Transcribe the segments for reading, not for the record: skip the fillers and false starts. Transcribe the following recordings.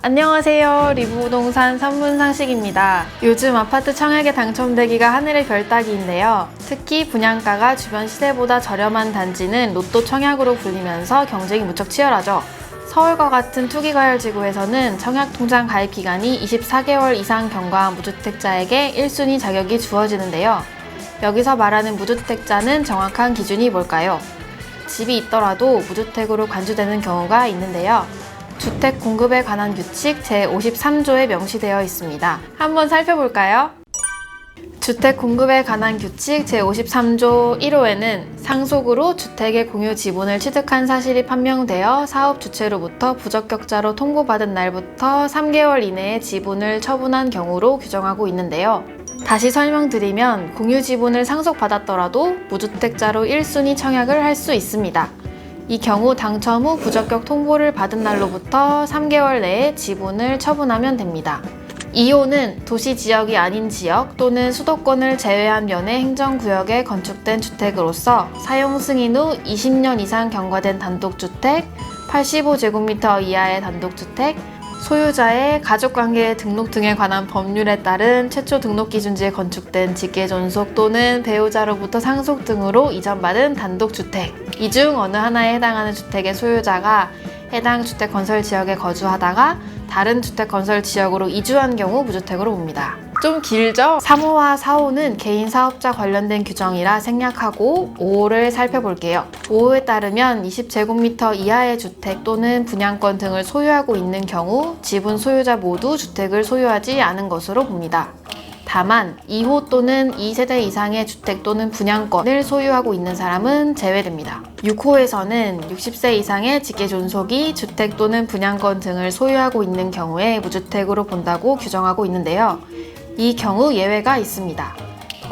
안녕하세요. 리브부동산 선문상식입니다. 요즘 아파트 청약에 당첨되기가 하늘의 별 따기인데요. 특히 분양가가 주변 시세보다 저렴한 단지는 로또 청약으로 불리면서 경쟁이 무척 치열하죠. 서울과 같은 투기과열지구에서는 청약통장 가입 기간이 24개월 이상 경과한 무주택자에게 1순위 자격이 주어지는데요. 여기서 말하는 무주택자는 정확한 기준이 뭘까요? 집이 있더라도 무주택으로 간주되는 경우가 있는데요. 주택 공급에 관한 규칙 제53조에 명시되어 있습니다. 한번 살펴볼까요? 주택 공급에 관한 규칙 제53조 1호에는 상속으로 주택의 공유 지분을 취득한 사실이 판명되어 사업 주체로부터 부적격자로 통보받은 날부터 3개월 이내에 지분을 처분한 경우로 규정하고 있는데요. 다시 설명드리면 공유 지분을 상속받았더라도 무주택자로 1순위 청약을 할 수 있습니다. 이 경우 당첨 후 부적격 통보를 받은 날로부터 3개월 내에 지분을 처분하면 됩니다. 2호는 도시 지역이 아닌 지역 또는 수도권을 제외한 면의 행정구역에 건축된 주택으로서 사용 승인 후 20년 이상 경과된 단독주택, 85제곱미터 이하의 단독주택, 소유자의 가족관계 등록 등에 관한 법률에 따른 최초 등록 기준지에 건축된 직계존속 또는 배우자로부터 상속 등으로 이전받은 단독주택, 이 중 어느 하나에 해당하는 주택의 소유자가 해당 주택 건설 지역에 거주하다가 다른 주택 건설 지역으로 이주한 경우 무주택으로 봅니다. 좀 길죠? 3호와 4호는 개인 사업자 관련된 규정이라 생략하고 5호를 살펴볼게요. 5호에 따르면 20제곱미터 이하의 주택 또는 분양권 등을 소유하고 있는 경우 지분 소유자 모두 주택을 소유하지 않은 것으로 봅니다. 다만 2호 또는 2세대 이상의 주택 또는 분양권을 소유하고 있는 사람은 제외됩니다. 6호에서는 60세 이상의 직계존속이 주택 또는 분양권 등을 소유하고 있는 경우에 무주택으로 본다고 규정하고 있는데요. 이 경우 예외가 있습니다.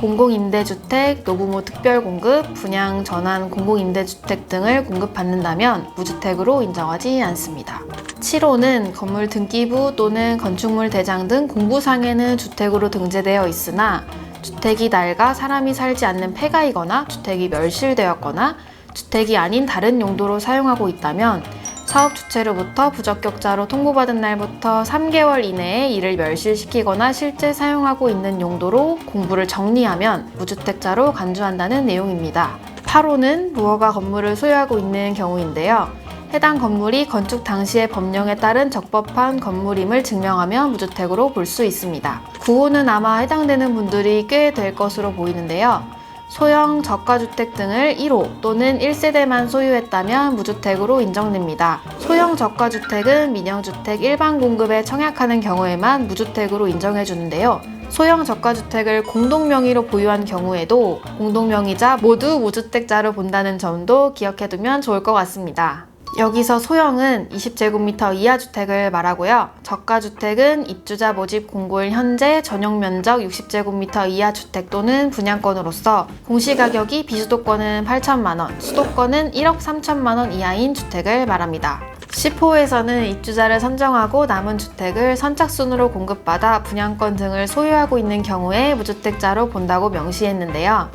공공임대주택, 노부모 특별공급, 분양 전환 공공임대주택 등을 공급받는다면 무주택으로 인정하지 않습니다. 7호는 건물 등기부 또는 건축물 대장 등 공부상에는 주택으로 등재되어 있으나 주택이 낡아 사람이 살지 않는 폐가이거나 주택이 멸실되었거나 주택이 아닌 다른 용도로 사용하고 있다면 사업 주체로부터 부적격자로 통보받은 날부터 3개월 이내에 이를 멸실시키거나 실제 사용하고 있는 용도로 공부를 정리하면 무주택자로 간주한다는 내용입니다. 8호는 무허가 건물을 소유하고 있는 경우인데요. 해당 건물이 건축 당시의 법령에 따른 적법한 건물임을 증명하면 무주택으로 볼 수 있습니다. 9호는 아마 해당되는 분들이 꽤 될 것으로 보이는데요. 소형 저가주택 등을 1호 또는 1세대만 소유했다면 무주택으로 인정됩니다. 소형 저가주택은 민영주택 일반 공급에 청약하는 경우에만 무주택으로 인정해주는데요. 소형 저가주택을 공동명의로 보유한 경우에도 공동명의자 모두 무주택자로 본다는 점도 기억해두면 좋을 것 같습니다. 여기서 소형은 20제곱미터 이하 주택을 말하고요. 저가주택은 입주자 모집 공고일 현재 전용 면적 60제곱미터 이하 주택 또는 분양권으로서 공시가격이 비수도권은 8천만원, 수도권은 1억 3천만원 이하인 주택을 말합니다. 10호에서는 입주자를 선정하고 남은 주택을 선착순으로 공급받아 분양권 등을 소유하고 있는 경우에 무주택자로 본다고 명시했는데요.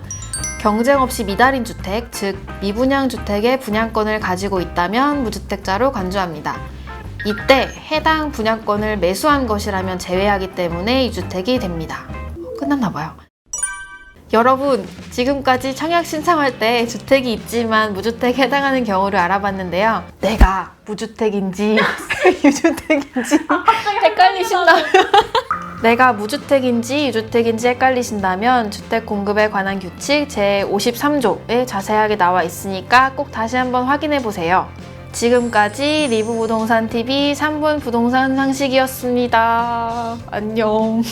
경쟁 없이 미달인 주택, 즉 미분양 주택의 분양권을 가지고 있다면 무주택자로 간주합니다. 이때 해당 분양권을 매수한 것이라면 제외하기 때문에 이 주택이 됩니다. 끝났나 봐요. 여러분, 지금까지 청약 신청할 때 주택이 있지만 무주택에 해당하는 경우를 알아봤는데요. 내가 무주택인지 유주택인지 헷갈리신다면 내가 무주택인지 유주택인지 헷갈리신다면 주택 공급에 관한 규칙 제53조에 자세하게 나와 있으니까 꼭 다시 한번 확인해 보세요. 지금까지 리브부동산TV 3분 부동산 상식이었습니다. 안녕.